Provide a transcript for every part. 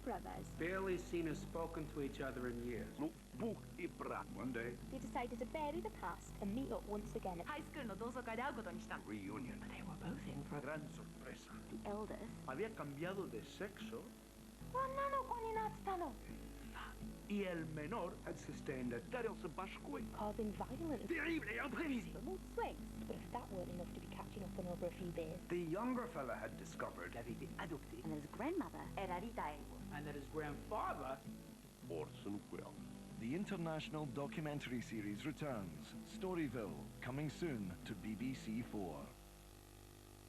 brothers. Barely seen or spoken to each other in years. One day, They decided to bury the past and meet up once again. High school の同窓会で会うことにした。reunion. They were both in for a Gran sorpresa. The eldest, Había cambiado de sexo 女の子になってたの。y el menor had sustained a terrible Sebasque. causing violence. Terrible et imprévisible. The mood swings. But if that weren't enough to be catching up on over a few beers. The younger fella had discovered Avait été adopté. And his grandmother, Era Rita Elwood. And that his grandfather... Orson Welles. The international documentary series returns. Storyville, coming soon to BBC 4.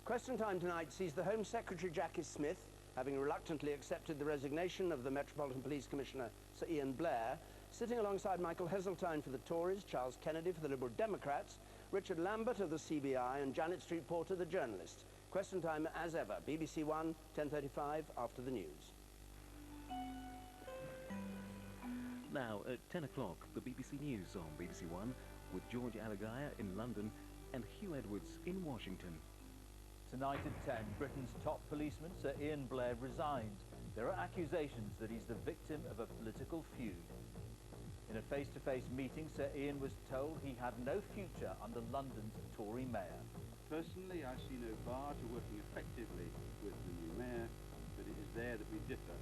Question Time tonight sees the Home Secretary Jackie Smith, having reluctantly accepted the resignation of the Metropolitan Police Commissioner Sir Ian Blair, sitting alongside Michael Heseltine for the Tories, Charles Kennedy for the Liberal Democrats, Richard Lambert of the CBI and Janet Street Porter, the journalist. Question Time as ever, BBC One, 10:35 after the news. Now, at 10 o'clock, the BBC News on BBC One, with George Alagaya in London and Hugh Edwards in Washington. Tonight at 10, Britain's top policeman, Sir Ian Blair, resigned. There are accusations that he's the victim of a political feud. In a face-to-face meeting, Sir Ian was told he had no future under London's Tory mayor. Personally, I see no bar to working effectively with the new mayor, but it is there that we differ,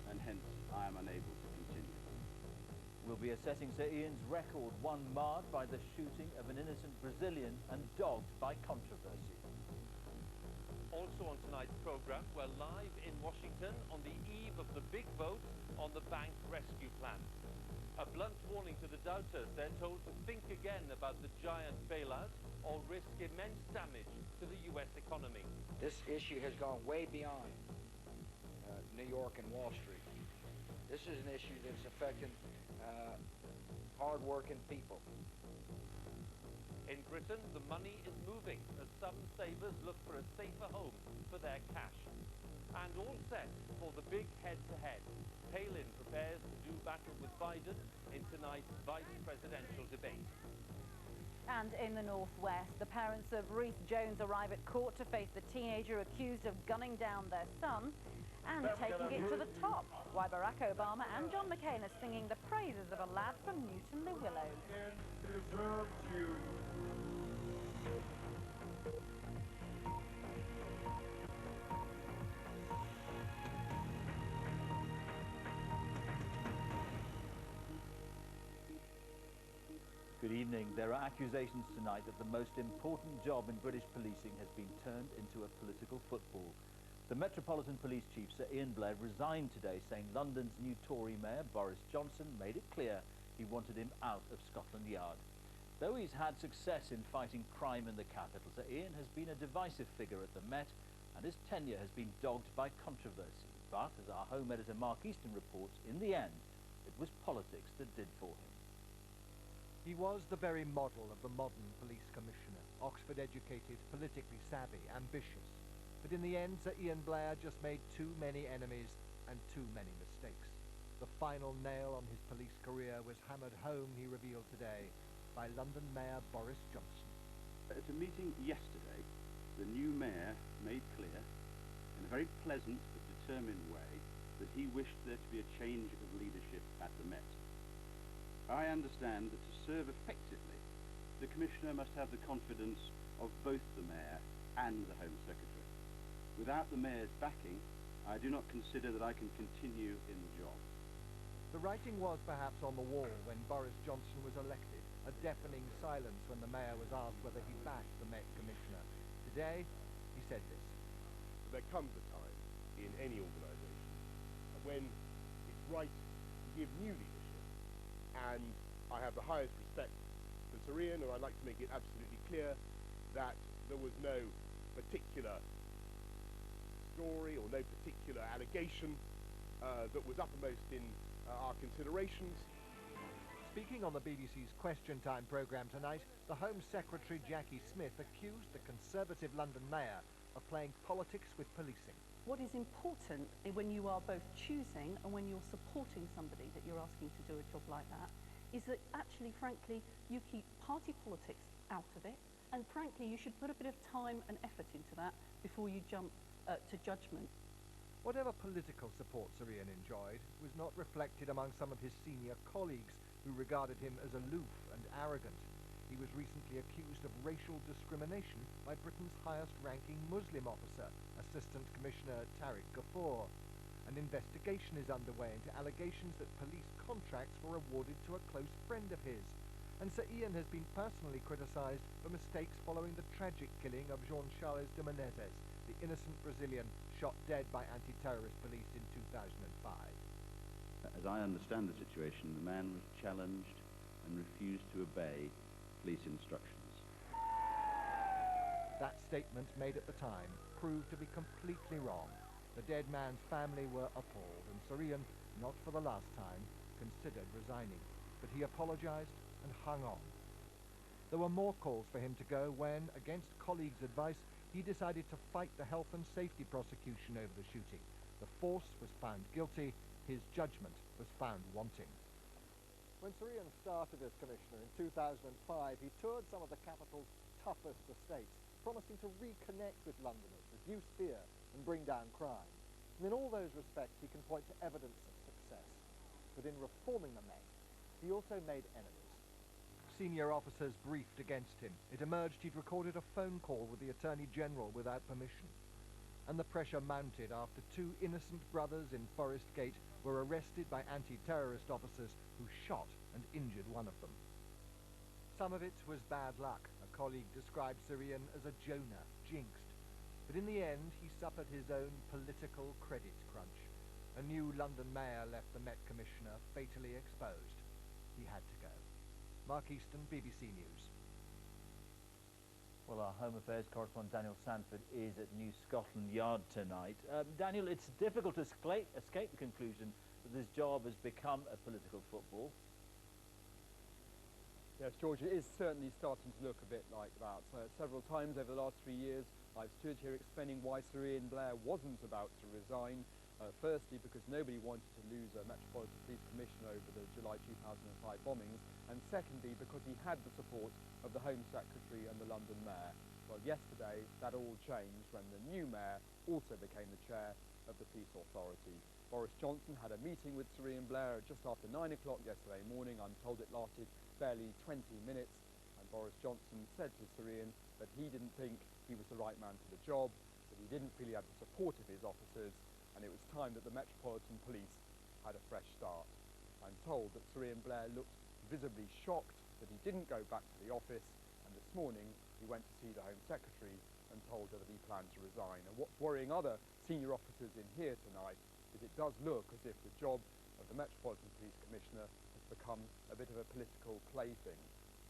and hence I am unable to continue. We'll be assessing Sir Ian's record, one marred by the shooting of an innocent Brazilian and dogged by controversy. Also on tonight's programme, we're live in Washington on the eve of the big vote on the bank rescue plan. A blunt warning to the doubters. They're told to think again about the giant bailout or risk immense damage to the US economy. This issue has gone way beyond New York and Wall Street. This is an issue that's affecting hard-working people. In Britain, the money is moving as some savers look for a safer home for their cash. And all set for the big head-to-head. Palin prepares to do battle with Biden in tonight's vice presidential debate. And in the northwest, the parents of Reece Jones arrive at court to face the teenager accused of gunning down their son and taking it to the top. Why Barack Obama and John McCain are singing the praises of a lad from Newton Le Willows. Good evening. There are accusations tonight that the most important job in British policing has been turned into a political football. The Metropolitan Police Chief, Sir Ian Blair, resigned today, saying London's new Tory Mayor, Boris Johnson, made it clear he wanted him out of Scotland Yard. Though he's had success in fighting crime in the capital, Sir Ian has been a divisive figure at the Met, and his tenure has been dogged by controversy. But, as our home editor Mark Easton reports, in the end, it was politics that did for him. He was the very model of the modern police commissioner, Oxford-educated, politically savvy, ambitious. But in the end, Sir Ian Blair just made too many enemies and too many mistakes. The final nail on his police career was hammered home, he revealed today, by London Mayor Boris Johnson. At a meeting yesterday, the new mayor made clear, in a very pleasant but determined way, that he wished there to be a change of leadership at the Met. I understand that to serve effectively, the Commissioner must have the confidence of both the Mayor and the Home Secretary. Without the Mayor's backing, I do not consider that I can continue in the job. The writing was perhaps on the wall when Boris Johnson was elected, a deafening silence when the Mayor was asked whether he backed the Met Commissioner. Today, he said this. There comes a time in any organisation when it's right to give new leadership. And I have the highest respect for Sir Ian, and I'd like to make it absolutely clear that there was no particular story or no particular allegation that was uppermost in our considerations. Speaking on the BBC's Question Time programme tonight, the Home Secretary Jackie Smith accused the Conservative London Mayor of playing politics with policing. What is important when you are both choosing and when you're supporting somebody that you're asking to do a job like that is that actually, frankly, you keep party politics out of it, and frankly, you should put a bit of time and effort into that before you jump to judgment. Whatever political support Sir Ian enjoyed was not reflected among some of his senior colleagues who regarded him as aloof and arrogant. He was recently accused of racial discrimination by Britain's highest-ranking Muslim officer, Assistant Commissioner Tariq Ghafoor. An investigation is underway into allegations that police contracts were awarded to a close friend of his, and Sir Ian has been personally criticised for mistakes following the tragic killing of Jean-Charles de Menezes, the innocent Brazilian shot dead by anti-terrorist police in 2005. As I understand the situation, the man was challenged and refused to obey police instructions. That statement made at the time proved to be completely wrong. The dead man's family were appalled, and Sir Ian, not for the last time, considered resigning. But he apologised and hung on. There were more calls for him to go when, against colleagues' advice, he decided to fight the health and safety prosecution over the shooting. The force was found guilty, his judgment was found wanting. When Sir Ian started as Commissioner in 2005, he toured some of the capital's toughest estates, promising to reconnect with Londoners, reduce fear and bring down crime. And in all those respects, he can point to evidence of success. But in reforming the Met, he also made enemies. Senior officers briefed against him. It emerged he'd recorded a phone call with the Attorney General without permission. And the pressure mounted after two innocent brothers in Forest Gate were arrested by anti-terrorist officers who shot and injured one of them. Some of it was bad luck. A colleague described Sir Ian as a Jonah, jinxed. But in the end, he suffered his own political credit crunch. A new London mayor left the Met Commissioner fatally exposed. He had to go. Mark Easton, BBC News. Well, our Home Affairs correspondent Daniel Sanford is at New Scotland Yard tonight. Daniel, it's difficult to escape the conclusion that this job has become a political football. Yes, George, it is certainly starting to look a bit like that. Several times over the last 3 years, I've stood here explaining why Sir Ian Blair wasn't about to resign. Firstly, because nobody wanted to lose a Metropolitan Police Commissioner over the July 2005 bombings, and secondly, because he had the support of the Home Secretary and the London Mayor. Well, yesterday, that all changed when the new Mayor also became the chair of the Police Authority. Boris Johnson had a meeting with Sir Ian Blair just after 9 o'clock yesterday morning. I'm told it lasted barely 20 minutes, and Boris Johnson said to Sir Ian that he didn't think he was the right man for the job, that he didn't feel he had the support of his officers, and it was time that the Metropolitan Police had a fresh start. I'm told that Sir Ian Blair looked visibly shocked that he didn't go back to the office, and this morning he went to see the Home Secretary and told her that he planned to resign. And what's worrying other senior officers in here tonight is it does look as if the job of the Metropolitan Police Commissioner has become a bit of a political plaything.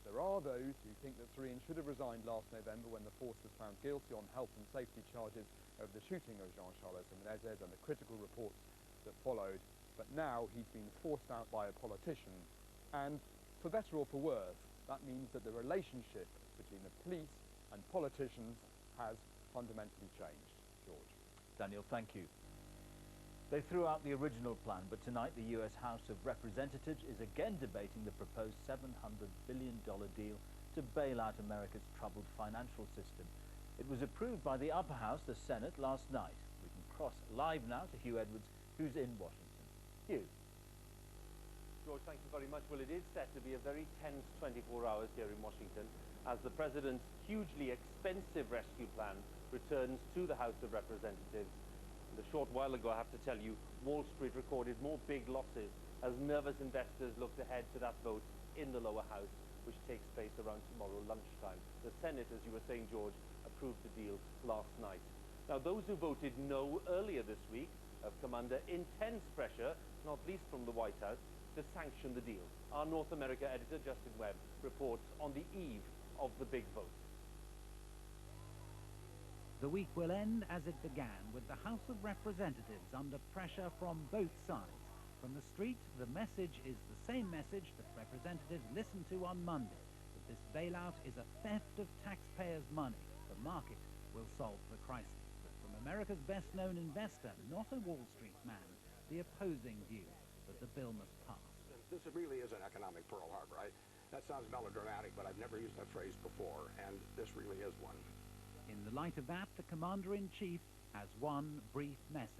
There are those who think that Sir Ian should have resigned last November when the force was found guilty on health and safety charges over the shooting of Jean-Charles de Menezes and the critical reports that followed. But now he's been forced out by a politician, and for better or for worse, that means that the relationship between the police and politicians has fundamentally changed. George. Daniel, thank you. They threw out the original plan, but tonight the US House of Representatives is again debating the proposed $700 billion deal to bail out America's troubled financial system. It was approved by the upper house, the Senate, last night. We can cross live now to Hugh Edwards, who's in Washington. Hugh. George, thank you very much. Well, it is set to be a very tense 24 hours here in Washington as the President's hugely expensive rescue plan returns to the House of Representatives. A short while ago, I have to tell you, Wall Street recorded more big losses as nervous investors looked ahead to that vote in the lower house, which takes place around tomorrow lunchtime. The Senate, as you were saying, George, approved the deal last night. Now, those who voted no earlier this week have come under intense pressure, not least from the White House, to sanction the deal. Our North America editor, Justin Webb, reports on the eve of the big vote. The week will end as it began, with the House of Representatives under pressure from both sides. From the street, the message is the same message that representatives listened to on Monday, that this bailout is a theft of taxpayers' money. The market will solve the crisis. But from America's best-known investor, not a Wall Street man, the opposing view that the bill must pass. This really is an economic Pearl Harbor. That sounds melodramatic, but I've never used that phrase before, and this really is one. In the light of that, the Commander-in-Chief has one brief message.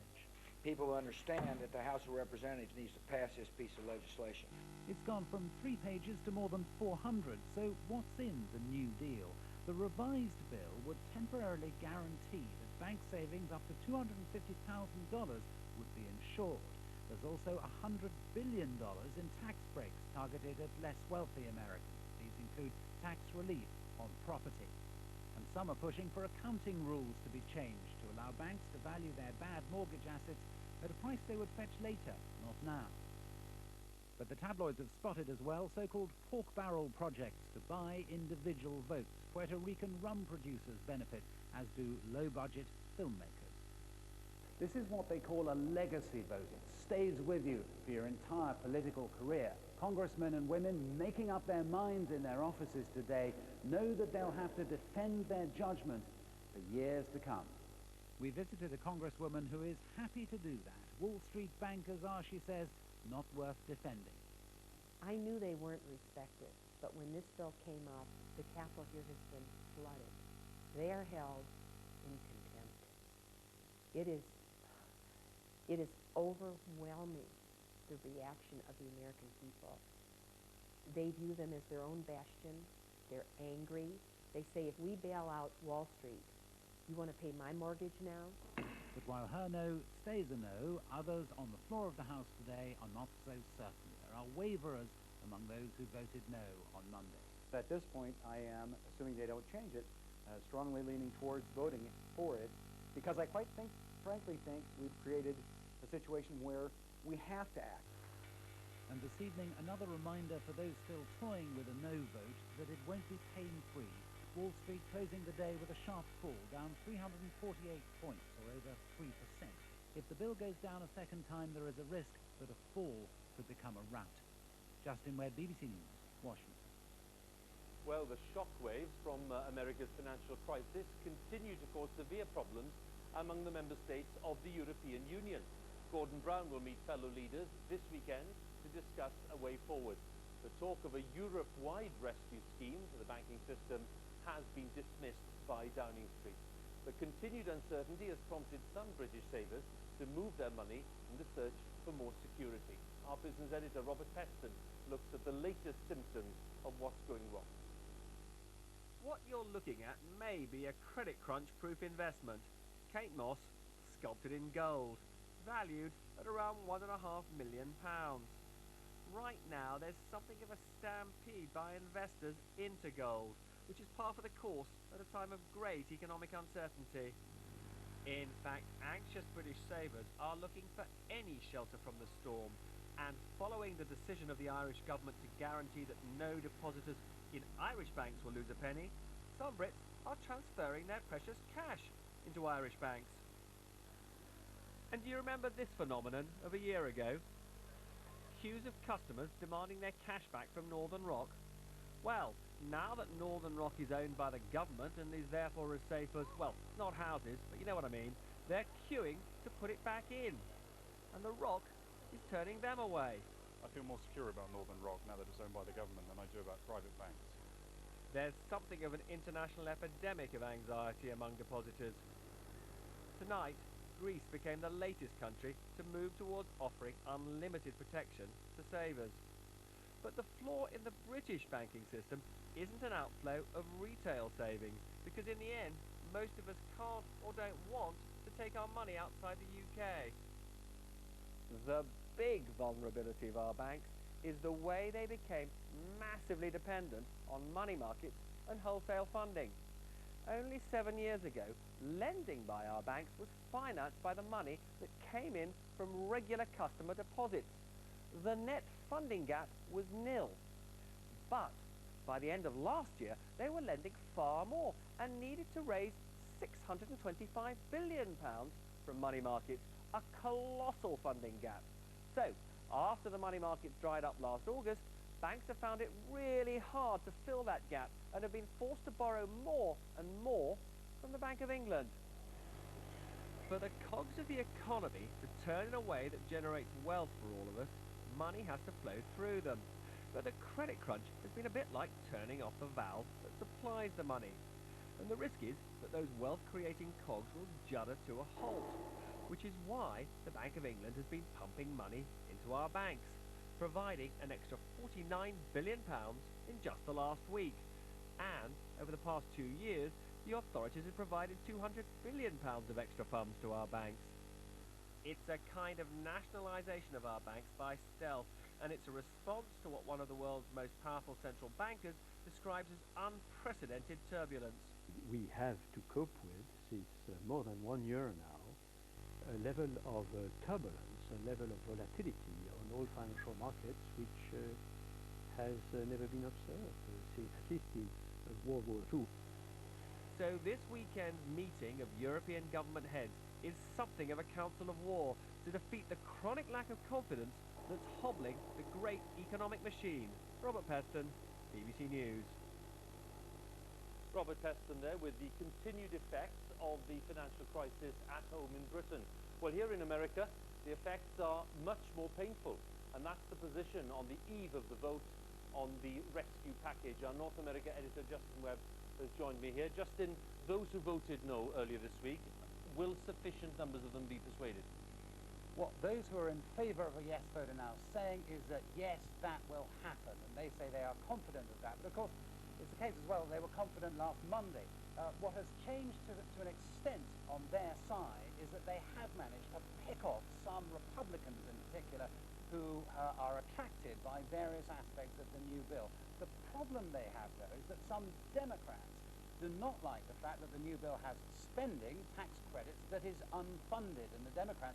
people understand that the House of Representatives needs to pass this piece of legislation. It's gone from 3 pages to more than 400, so what's in the New Deal? The revised bill would temporarily guarantee that bank savings up to $250,000 would be insured. There's also $100 billion in tax breaks targeted at less wealthy Americans. These include tax relief on property. And some are pushing for accounting rules to be changed to allow banks to value their bad mortgage assets at a price they would fetch later, not now. But the tabloids have spotted as well so-called pork barrel projects to buy individual votes. Puerto Rican rum producers benefit, as do low-budget filmmakers. This is what they call a legacy vote. It stays with you for your entire political career. Congressmen and women making up their minds in their offices today know that they'll have to defend their judgment for years to come. We visited a congresswoman who is happy to do that. Wall Street bankers are, she says, not worth defending. I knew they weren't respected, but when this bill came up, the Capitol here has been flooded. They are held in contempt. It is overwhelming, the reaction of the American people. They view them as their own bastion. They're angry. They say, if we bail out Wall Street, you want to pay my mortgage now? But while her no stays a no, others on the floor of the House today are not so certain. There are waverers among those who voted no on Monday. At this point, I am, assuming they don't change it, strongly leaning towards voting for it, because I frankly think we've created a situation where we have to act. And this evening, another reminder for those still toying with a no vote that it won't be pain-free. Wall Street closing the day with a sharp fall, down 348 points, or over 3%. If the bill goes down a second time, there is a risk that a fall could become a rout. Justin Webb, BBC News, Washington. Well, the shockwaves from America's financial crisis continue to cause severe problems among the member states of the European Union. Gordon Brown will meet fellow leaders this weekend to discuss a way forward. The talk of a Europe-wide rescue scheme for the banking system has been dismissed by Downing Street. The continued uncertainty has prompted some British savers to move their money in the search for more security. Our business editor, Robert Peston, looks at the latest symptoms of what's going wrong. What you're looking at may be a credit crunch-proof investment. Kate Moss, sculpted in gold, valued at around £1.5 million. Right now, there's something of a stampede by investors into gold, which is par for the course at a time of great economic uncertainty. In fact, anxious British savers are looking for any shelter from the storm, and following the decision of the Irish government to guarantee that no depositors in Irish banks will lose a penny, some Brits are transferring their precious cash into Irish banks. And do you remember this phenomenon of a year ago? Queues of customers demanding their cash back from Northern Rock? Well, now that Northern Rock is owned by the government and is therefore as safe as, well, not houses, but you know what I mean, they're queuing to put it back in. And the Rock is turning them away. I feel more secure about Northern Rock now that it's owned by the government than I do about private banks. There's something of an international epidemic of anxiety among depositors. Tonight, Greece became the latest country to move towards offering unlimited protection to savers. But the flaw in the British banking system isn't an outflow of retail savings, because in the end, most of us can't or don't want to take our money outside the UK. The big vulnerability of our banks is the way they became massively dependent on money markets and wholesale funding. Only 7 years ago, lending by our banks was financed by the money that came in from regular customer deposits. The net funding gap was nil. But by the end of last year, they were lending far more and needed to raise £625 billion from money markets, a colossal funding gap. So, after the money markets dried up last August, banks have found it really hard to fill that gap and have been forced to borrow more and more from the Bank of England. For the cogs of the economy to turn in a way that generates wealth for all of us, money has to flow through them. But the credit crunch has been a bit like turning off the valve that supplies the money. And the risk is that those wealth-creating cogs will judder to a halt. which is why the Bank of England has been pumping money into our banks, providing an extra £49 billion in just the last week. And over the past 2 years, the authorities have provided £200 billion of extra funds to our banks. It's a kind of nationalisation of our banks by stealth, and it's a response to what one of the world's most powerful central bankers describes as unprecedented turbulence. We have to cope with, since more than 1 year now, a level of turbulence, a level of volatility on all financial markets which has never been observed since at least since World War II. So this weekend's meeting of European government heads is something of a council of war to defeat the chronic lack of confidence that's hobbling the great economic machine. Robert Peston, BBC News. Robert Peston there with the continued effects of the financial crisis at home in Britain. Well, here in America, the effects are much more painful, and that's the position on the eve of the vote on the rescue package. Our North America editor, Justin Webb, has joined me here. Justin, those who voted no earlier this week, will sufficient numbers of them be persuaded? What those who are in favour of a yes vote are now saying is that yes, that will happen, and they say they are confident of that. But of course, it's the case as well that they were confident last Monday. What has changed to an extent on their side is that they have managed to pick off some Republicans in particular who are attracted by various aspects of the new bill. The problem they have, though, is that some Democrats do not like the fact that the new bill has spending, tax credits, that is unfunded. And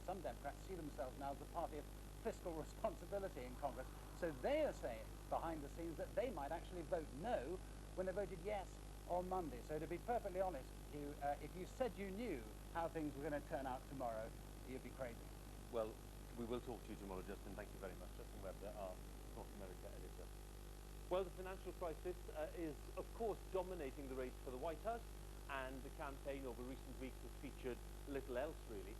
some Democrats see themselves now as the party of fiscal responsibility in Congress. So they are saying, behind the scenes, that they might actually vote no when they voted yes on Monday. So to be perfectly honest, if you said you knew how things were going to turn out tomorrow, you'd be crazy. Well, we will talk to you tomorrow, Justin. Thank you very much. Justin Webb, our North America editor. Well, the financial crisis is, of course, dominating the race for the White House, and the campaign over recent weeks has featured little else, really.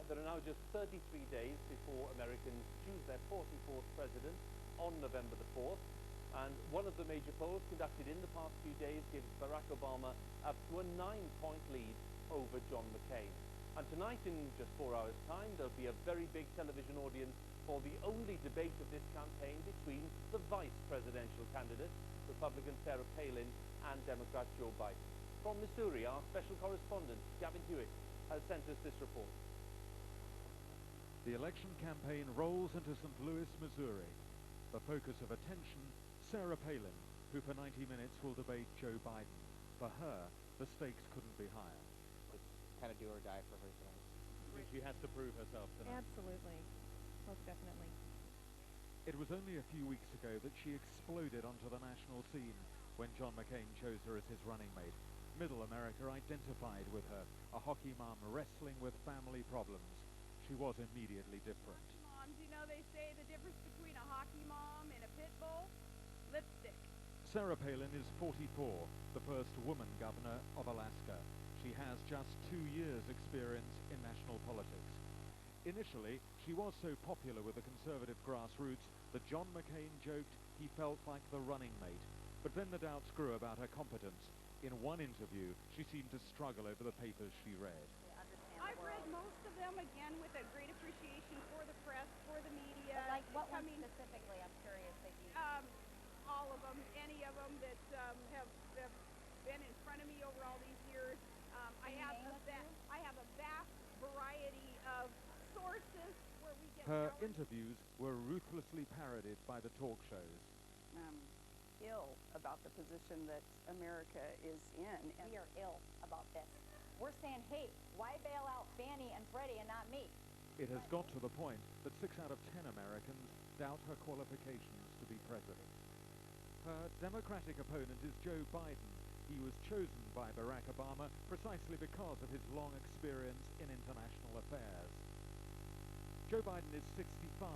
There are now just 33 days before Americans choose their 44th president on November the 4th. And one of the major polls conducted in the past few days gives Barack Obama up to a 9-point lead over John McCain. And tonight, in just 4 hours' time, there'll be a very big television audience for the only debate of this campaign between the vice presidential candidate, Republican Sarah Palin, and Democrat Joe Biden. From Missouri, our special correspondent, Gavin Hewitt, has sent us this report. The election campaign rolls into St. Louis, Missouri. The focus of attention, Sarah Palin, who for 90 minutes will debate Joe Biden. For her, the stakes couldn't be higher. It's kind of do or die for her tonight. She has to prove herself tonight. Absolutely. Most definitely. It was only a few weeks ago that she exploded onto the national scene when John McCain chose her as his running mate. Middle America identified with her, a hockey mom wrestling with family problems. She was immediately different. Moms, you know they say the difference between a hockey mom and a pit bull? Lipstick. Sarah Palin is 44, the first woman governor of Alaska. She has just 2 years' experience in national politics. Initially, she was so popular with the conservative grassroots that John McCain joked he felt like the running mate. But then the doubts grew about her competence. In one interview, she seemed to struggle over the papers she read. I've read most of them, again, with a great appreciation for the press, for the media. Like what one specifically? I'm curious if you... all of them, any of them that have been in front of me over all these years. I have a vast variety of sources where we get... Her interviews were ruthlessly parodied by the talk shows. Ill about the position that America is in. We are ill about this. We're saying, hey, why bail out Fannie and Freddie and not me? It has got to the point that 6 out of 10 Americans doubt her qualifications to be president. Her Democratic opponent is Joe Biden. He was chosen by Barack Obama precisely because of his long experience in international affairs. Joe Biden is 65.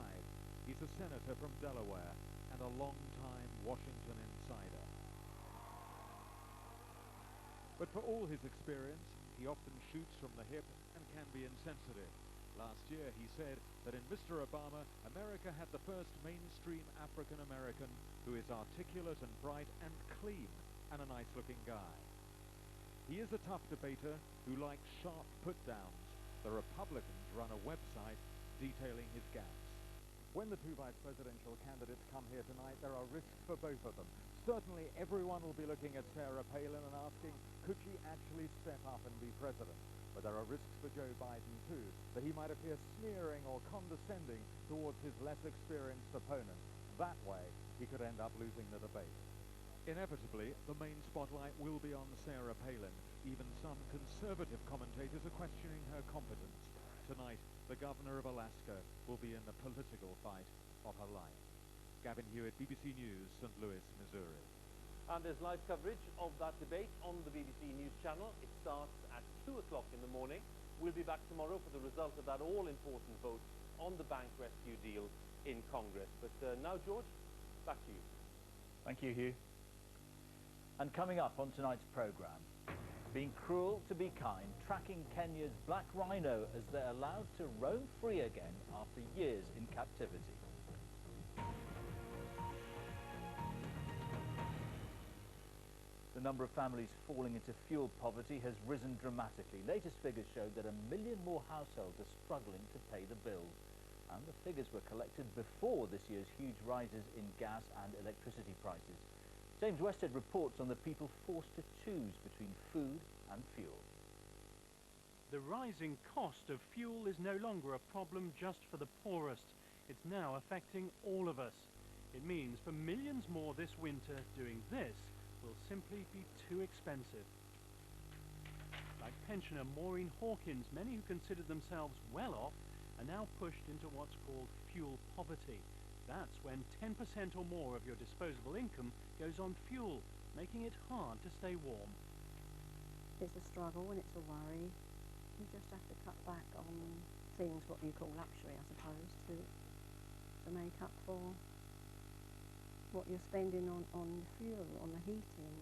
He's a senator from Delaware and a long-time Washington insider. But for all his experience, he often shoots from the hip and can be insensitive. Last year, he said that in Mr. Obama, America had the first mainstream African-American who is articulate and bright and clean and a nice-looking guy. He is a tough debater who likes sharp put-downs, The Republicans run a website detailing his gaps. When the two vice presidential candidates come here tonight, there are risks for both of them. Certainly everyone will be looking at Sarah Palin and asking, could she actually step up and be president? But there are risks for Joe Biden too, that he might appear sneering or condescending towards his less experienced opponent. That way, he could end up losing the debate. Inevitably, the main spotlight will be on Sarah Palin. Even some conservative commentators are questioning her competence. Tonight, the governor of Alaska will be in the political fight of her life. Gavin Hewitt, BBC News, St. Louis, Missouri. And there's live coverage of that debate on the BBC News channel. It starts at 2 o'clock in the morning. We'll be back tomorrow for the result of that all-important vote on the bank rescue deal in Congress. But now, George, back to you. Thank you, Hugh. And coming up on tonight's programme, being cruel to be kind, tracking Kenya's black rhino as they're allowed to roam free again after years in captivity. The number of families falling into fuel poverty has risen dramatically. Latest figures showed that 1 million more households are struggling to pay the bills. And the figures were collected before this year's huge rises in gas and electricity prices. James Westhead reports on the people forced to choose between food and fuel. The rising cost of fuel is no longer a problem just for the poorest. It's now affecting all of us. It means for millions more this winter, doing this will simply be too expensive. Like pensioner Maureen Hawkins, many who considered themselves well off are now pushed into what's called fuel poverty. That's when 10% or more of your disposable income goes on fuel, making it hard to stay warm. It's a struggle and it's a worry. You just have to cut back on things what you call luxury, I suppose, to make up for what you're spending on fuel, on the heating.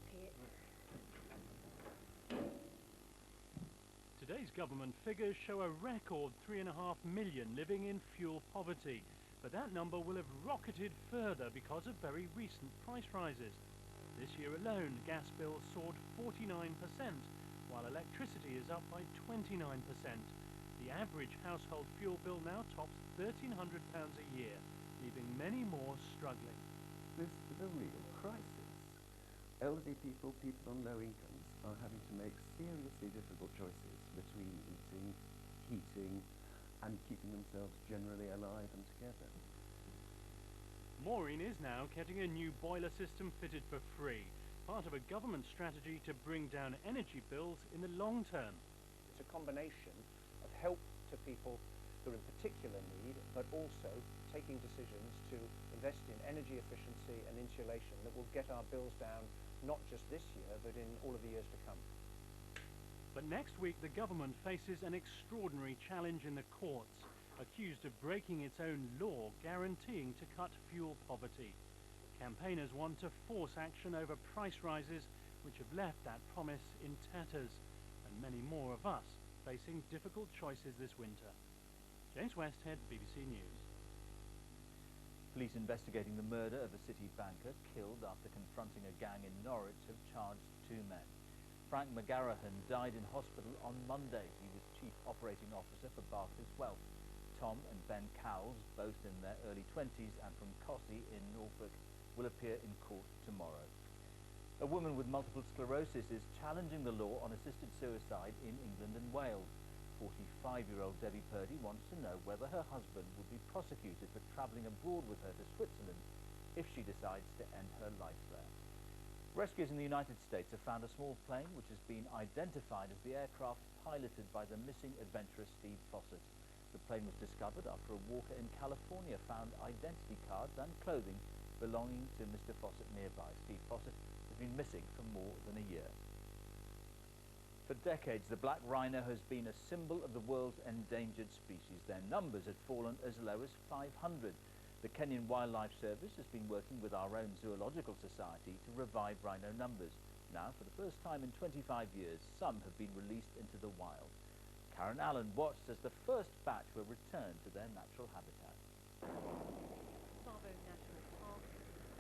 Today's government figures show a record 3.5 million living in fuel poverty, but that number will have rocketed further because of very recent price rises. This year alone, gas bills soared 49%, while electricity is up by 29%. The average household fuel bill now tops £1,300 a year, leaving many more struggling. This is a real crisis. Elderly people, people on low incomes, are having to make seriously difficult choices between eating, heating, and keeping themselves generally alive and together. Maureen is now getting a new boiler system fitted for free, part of a government strategy to bring down energy bills in the long term. It's a combination of help to people who are in particular need, but also taking decisions to invest in energy efficiency and insulation that will get our bills down not just this year, but in all of the years to come. But next week, the government faces an extraordinary challenge in the courts, accused of breaking its own law guaranteeing to cut fuel poverty. Campaigners want to force action over price rises, which have left that promise in tatters, and many more of us facing difficult choices this winter. James Westhead, BBC News. Police investigating the murder of a city banker killed after confronting a gang in Norwich have charged 2 men. Frank McGarrahan died in hospital on Monday. He was Chief Operating Officer for Barclays Wealth. Tom and Ben Cowles, both in their early 20s and from Cossey in Norfolk, will appear in court tomorrow. A woman with multiple sclerosis is challenging the law on assisted suicide in England and Wales. 45-year-old Debbie Purdy wants to know whether her husband will be prosecuted for travelling abroad with her to Switzerland if she decides to end her life there. Rescuers in the United States have found a small plane which has been identified as the aircraft piloted by the missing adventurer Steve Fossett. The plane was discovered after a walker in California found identity cards and clothing belonging to Mr. Fossett nearby. Steve Fossett has been missing for more than a year. For decades, the black rhino has been a symbol of the world's endangered species. Their numbers had fallen as low as 500. The Kenyan Wildlife Service has been working with our own Zoological Society to revive rhino numbers. Now, for the first time in 25 years, some have been released into the wild. Karen Allen watched as the first batch were returned to their natural habitat. Tsavo National Park,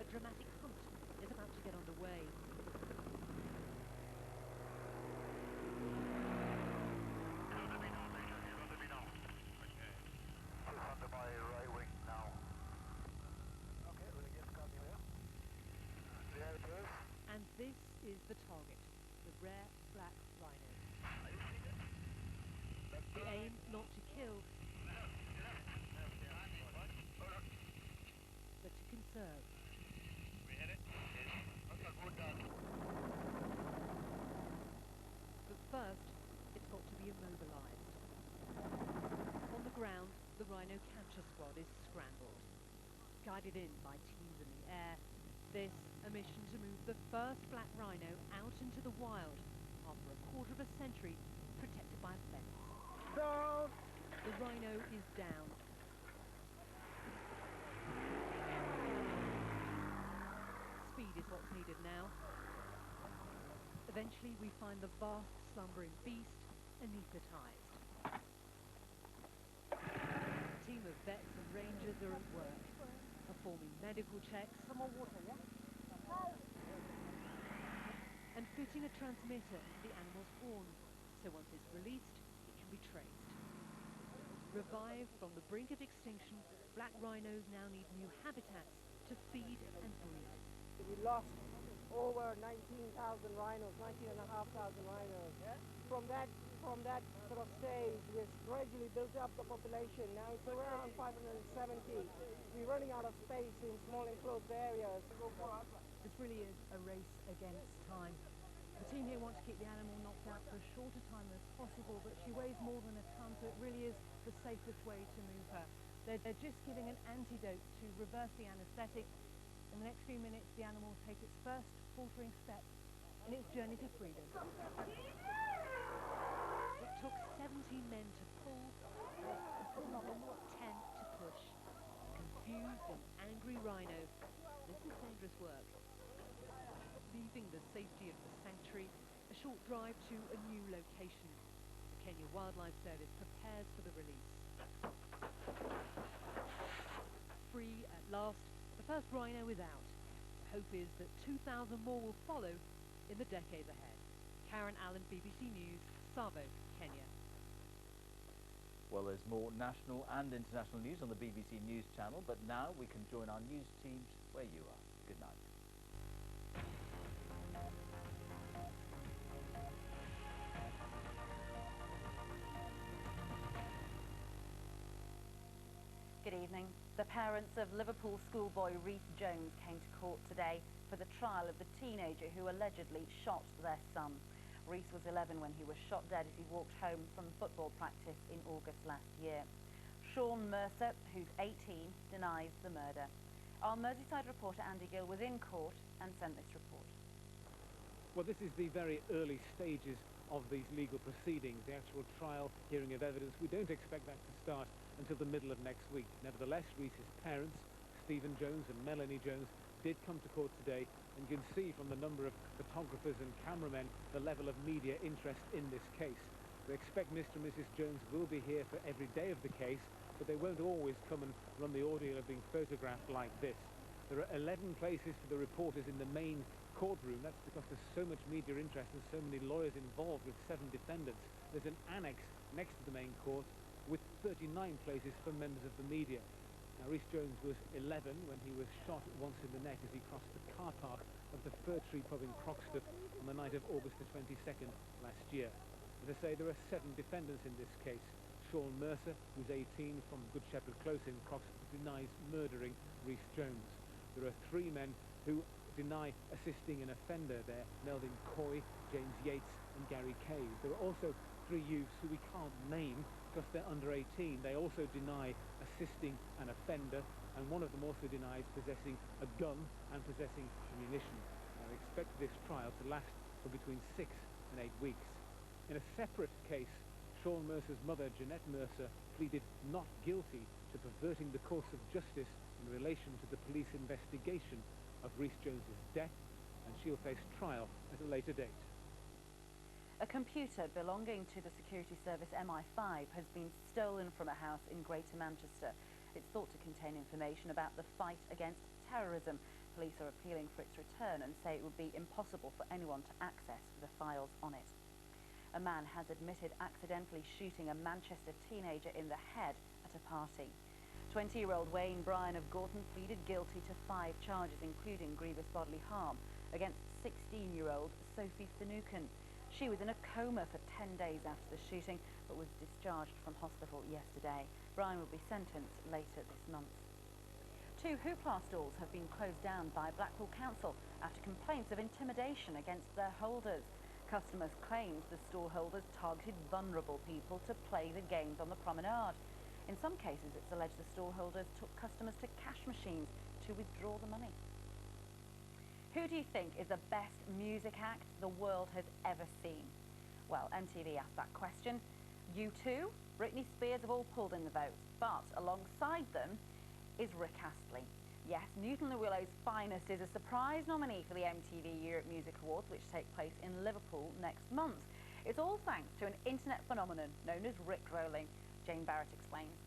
a dramatic hunt is about to get underway. is the target, the rare black rhino. The aim not to kill, but to conserve. But first, it's got to be immobilized. On the ground, the rhino capture squad is scrambled. Guided in by teams in the air, this a mission to move the first black rhino out into the wild after a quarter of a century protected by a fence. Down! The rhino is down. Speed is what's needed now. Eventually we find the vast slumbering beast anaesthetized. A team of vets and rangers are at work, performing medical checks and fitting a transmitter into the animal's horn, so once it's released, it can be traced. Revived from the brink of extinction, black rhinos now need new habitats to feed and breed. We lost over 19,000 rhinos, 19,500 rhinos. From that sort of stage, we've gradually built up the population. Now it's around 570. We're running out of space in small enclosed areas. This really is a race against time. The team here wants to keep the animal knocked out for as short a time as possible, but she weighs more than a ton, so it really is the safest way to move her. They're just giving an antidote to reverse the anaesthetic. In the next few minutes, the animal will take its first faltering step in its journey to freedom. It took 17 men to pull, and another 10 to push. Confused and angry rhino, this is dangerous work. Leaving the safety of the sanctuary, a short drive to a new location. The Kenya Wildlife Service prepares for the release. Free at last, the first rhino is out. The hope is that 2,000 more will follow in the decade ahead. Karen Allen, BBC News, Tsavo, Kenya. Well, there's more national and international news on the BBC News channel, but now we can join our news teams where you are. Good night. Good evening. The parents of Liverpool schoolboy Reece Jones came to court today for the trial of the teenager who allegedly shot their son. Reece was 11 when he was shot dead as he walked home from football practice in August last year. Sean Mercer, who's 18, denies the murder. Our Merseyside reporter Andy Gill was in court and sent this report. Well, this is the very early stages of these legal proceedings, the actual trial, hearing of evidence. We don't expect that to start until the middle of next week. Nevertheless, Reece's parents, Stephen Jones and Melanie Jones, did come to court today, and you can see from the number of photographers and cameramen the level of media interest in this case. We expect Mr. and Mrs. Jones will be here for every day of the case, but they won't always come and run the ordeal of being photographed like this. There are 11 places for the reporters in the main courtroom. That's because there's so much media interest and so many lawyers involved with 7 defendants. There's an annex next to the main court with 39 places for members of the media. Now, Reece Jones was 11 when he was shot once in the neck as he crossed the car park of the Fir Tree pub in Croxteth on the night of August the 22nd last year. As I say, there are 7 defendants in this case. Sean Mercer, who's 18, from Good Shepherd Close in Croxteth, denies murdering Reece Jones. There are 3 men who deny assisting an offender there, Melvin Coy, James Yates and Gary Cave. There are also 3 youths who we can't name because they're under 18. They also deny assisting an offender, and one of them also denies possessing a gun and possessing ammunition. I expect this trial to last for between 6 and 8 weeks. In a separate case, Sean Mercer's mother, Jeanette Mercer, pleaded not guilty to perverting the course of justice in relation to the police investigation of Reece Jones's death, and she'll face trial at a later date. A computer belonging to the security service MI5 has been stolen from a house in Greater Manchester. It's thought to contain information about the fight against terrorism. Police are appealing for its return and say it would be impossible for anyone to access the files on it. A man has admitted accidentally shooting a Manchester teenager in the head at a party. 20-year-old Wayne Bryan of Gorton pleaded guilty to 5 charges, including grievous bodily harm, against 16-year-old Sophie Finucane. She was in a coma for 10 days after the shooting, but was discharged from hospital yesterday. Brian will be sentenced later this month. 2 hoopla stalls have been closed down by Blackpool Council after complaints of intimidation against their holders. Customers claimed the stall holders targeted vulnerable people to play the games on the promenade. In some cases, it's alleged the stall holders took customers to cash machines to withdraw the money. Who do you think is the best music act the world has ever seen? Well, MTV asked that question. U2, Britney Spears have all pulled in the vote, but alongside them is Rick Astley. Yes, Newton the Willow's Finest is a surprise nominee for the MTV Europe Music Awards, which take place in Liverpool next month. It's all thanks to an internet phenomenon known as Rickrolling. Jane Barrett explains.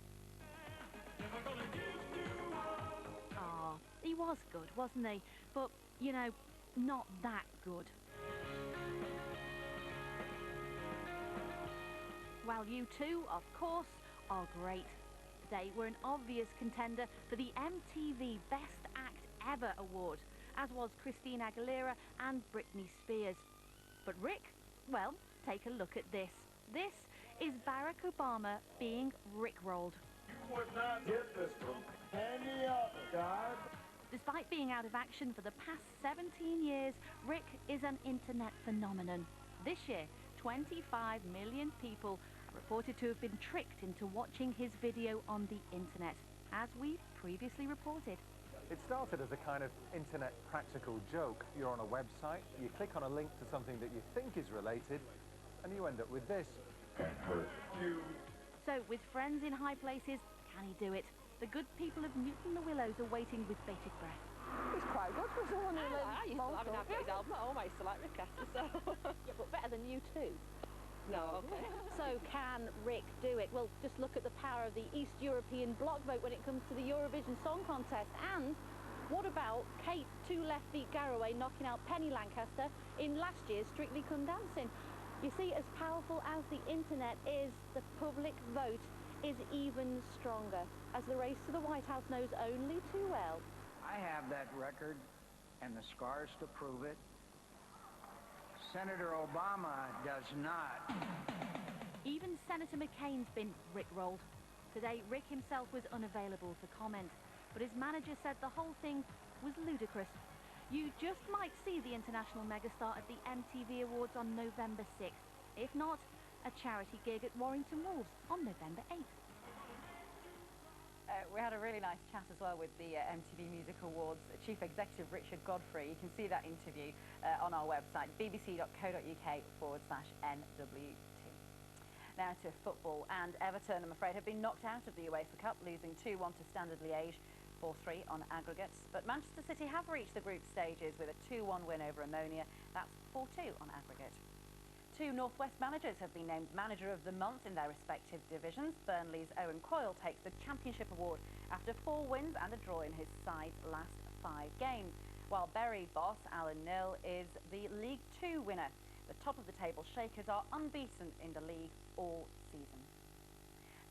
Ah, he was good, wasn't he? But, you know, not that good. Well, U2, of course, are great. They were an obvious contender for the MTV Best Act Ever award, as was Christina Aguilera and Britney Spears. But Rick, well, take a look at this. This is Barack Obama being rickrolled. You would not get this from any other guy. Despite being out of action for the past 17 years, Rick is an internet phenomenon. This year, 25 million people are reported to have been tricked into watching his video on the internet, as we've previously reported. It started as a kind of internet practical joke. You're on a website, you click on a link to something that you think is related, and you end up with this. So, with friends in high places, can he do it? The good people of Newton the Willows are waiting with bated breath. It's quite good for someone who lives I used to, I mean, I've got his album at home. I used to like Rick Astley, so... Yeah, but better than you too. No, okay. So can Rick do it? Well, just look at the power of the East European bloc vote when it comes to the Eurovision Song Contest. And what about Kate Two Left Feet Garraway knocking out Penny Lancaster in last year's Strictly Come Dancing? You see, as powerful as the internet is, the public vote is even stronger, as the race to the White House knows only too well. I have that record and the scars to prove it. Senator Obama does not. Even Senator McCain's been rickrolled. Today, Rick himself was unavailable for comment, but his manager said the whole thing was ludicrous. You just might see the international megastar at the MTV Awards on November 6th. If not, a charity gig at Warrington Wolves on November 8th. We had a really nice chat as well with the MTV Music Awards Chief Executive Richard Godfrey. You can see that interview on our website, bbc.co.uk/NW2. Now to football, and Everton, I'm afraid, have been knocked out of the UEFA Cup, losing 2-1 to Standard Liège, 4-3 on aggregates. But Manchester City have reached the group stages with a 2-1 win over Ammonia. That's 4-2 on aggregate. 2 North West managers have been named Manager of the Month in their respective divisions. Burnley's Owen Coyle takes the Championship Award after 4 wins and a draw in his side's last 5 games, while Bury boss Alan Knill is the League 2 winner. The top of the table Shakers are unbeaten in the league all season.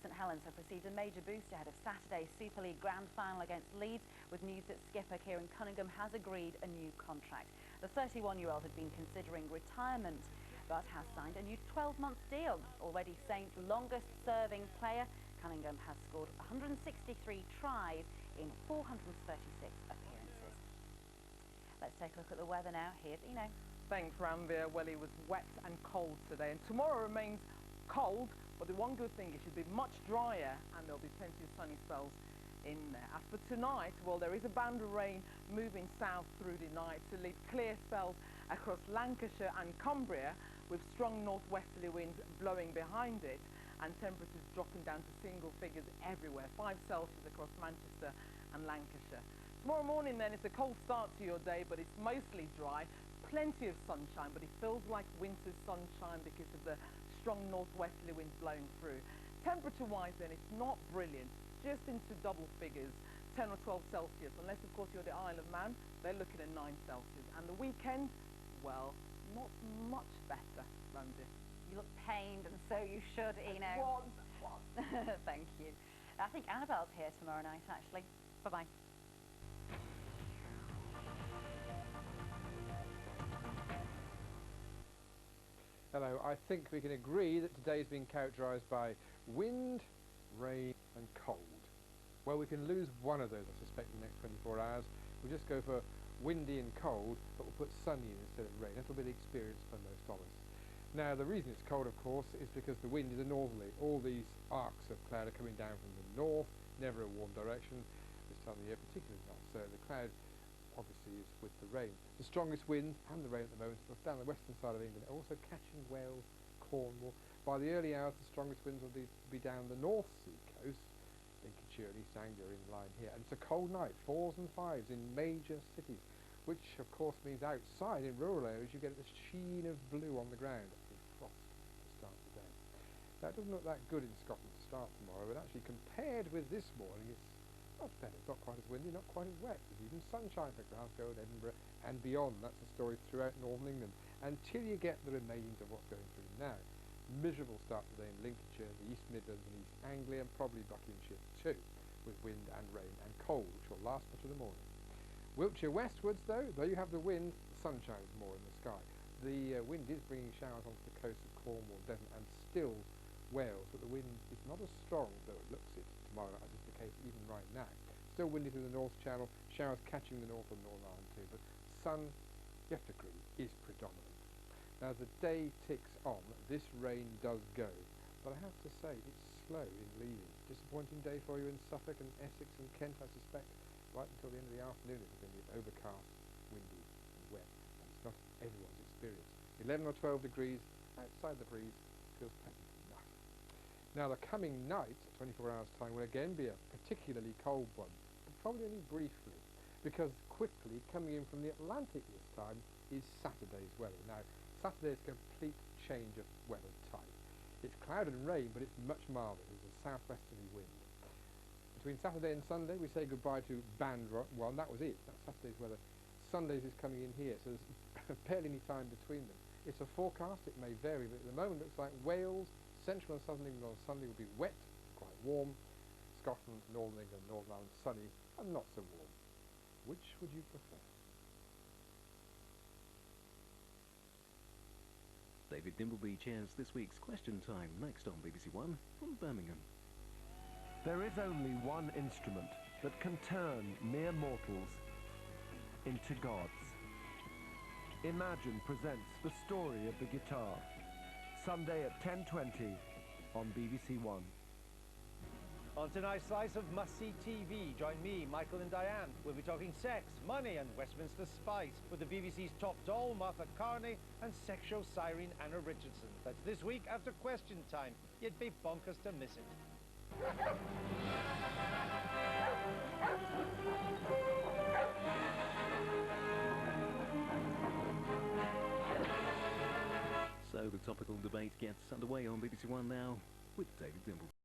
St Helens have received a major boost ahead of Saturday's Super League Grand Final against Leeds, with news that skipper Kieran Cunningham has agreed a new contract. The 31-year-old had been considering retirement, but has signed a new 12-month deal. Already Saints' longest-serving player, Cunningham has scored 163 tries in 436 appearances. Let's take a look at the weather now. Here's Eno. Thanks, Ranveer. Well, it was wet and cold today, and tomorrow remains cold, but the one good thing, it should be much drier, and there'll be plenty of sunny spells in there. As for tonight, well, there is a band of rain moving south through the night to leave clear spells across Lancashire and Cumbria, with strong northwesterly winds blowing behind it, and temperatures dropping down to single figures everywhere, 5 Celsius across Manchester and Lancashire. Tomorrow morning then, it's a cold start to your day, but it's mostly dry, plenty of sunshine, but it feels like winter sunshine because of the strong northwesterly winds blowing through. Temperature-wise then, it's not brilliant, just into double figures, 10 or 12 Celsius, unless of course you're the Isle of Man, they're looking at 9 Celsius. And the weekend, well, not much better, Randy. You look pained, and so you should, Eno. Thank you. I think Annabelle's here tomorrow night, actually. Bye-bye. Hello. I think we can agree that today's been characterised by wind, rain and cold. Well, we can lose one of those, I suspect, in the next 24 hours. We'll just go for windy and cold, but we'll put sunny in instead of rain. That'll be the experience for most of us. Now, the reason it's cold, of course, is because the wind is a northerly. All these arcs of cloud are coming down from the north, never a warm direction. This time of year, particularly not so. The cloud, obviously, is with the rain. The strongest winds and the rain at the moment are down the western side of England, also catching Wales, Cornwall. By the early hours, the strongest winds will be down the North Sea coast, Lincolnshire and East Anglia in line here. And it's a cold night, 4s and 5s in major cities, which of course means outside in rural areas you get this sheen of blue on the ground and frost to start the day. Now it doesn't look that good in Scotland to start tomorrow, but actually compared with this morning it's much better. It's not quite as windy, not quite as wet. There's even sunshine for Glasgow and Edinburgh and beyond. That's the story throughout northern England until you get the remains of what's going through now. Miserable start today in Lincolnshire, the East Midlands and East Anglia, and probably Buckinghamshire too, with wind and rain and cold, which will last much of the morning. Wiltshire westwards, though you have the wind, the sun shines more in the sky. The wind is bringing showers onto the coast of Cornwall, Devon and still Wales, but the wind is not as strong, though it looks it tomorrow, as is the case even right now. Still windy through the North Channel, showers catching the North and Northern Ireland too, but sun, you have to agree, is predominant. Now, as the day ticks on, this rain does go, but I have to say it's slow in leaving. Disappointing day for you in Suffolk and Essex and Kent, I suspect. Right until the end of the afternoon it's going to be overcast, windy and wet, and it's not everyone's experience. 11 or 12 degrees outside the breeze feels pleasant enough. Now, the coming night, 24 hours time, will again be a particularly cold one, but probably only briefly, because quickly coming in from the Atlantic this time is Saturday's weather. Now, Saturday's complete change of weather type. It's clouded and rain, but it's much milder. There's a southwesterly wind. Between Saturday and Sunday, we say goodbye to Bandra. Well, that was it. That's Saturday's weather. Sunday's is coming in here, so there's barely any time between them. It's a forecast. It may vary, but at the moment it looks like Wales, central and southern England on Sunday will be wet, quite warm. Scotland, northern England, Northern Ireland sunny and not so warm. Which would you prefer? David Dimbleby chairs this week's Question Time, next on BBC One from Birmingham. There is only one instrument that can turn mere mortals into gods. Imagine presents the story of the guitar, Sunday at 10:20 on BBC One. On tonight's slice of must-see TV, join me, Michael and Diane. We'll be talking sex, money and Westminster spice with the BBC's top doll, Martha Carney, and sex show siren Anna Richardson. That's this week after Question Time. You'd be bonkers to miss it. So the topical debate gets underway on BBC One now with David Dimbleby.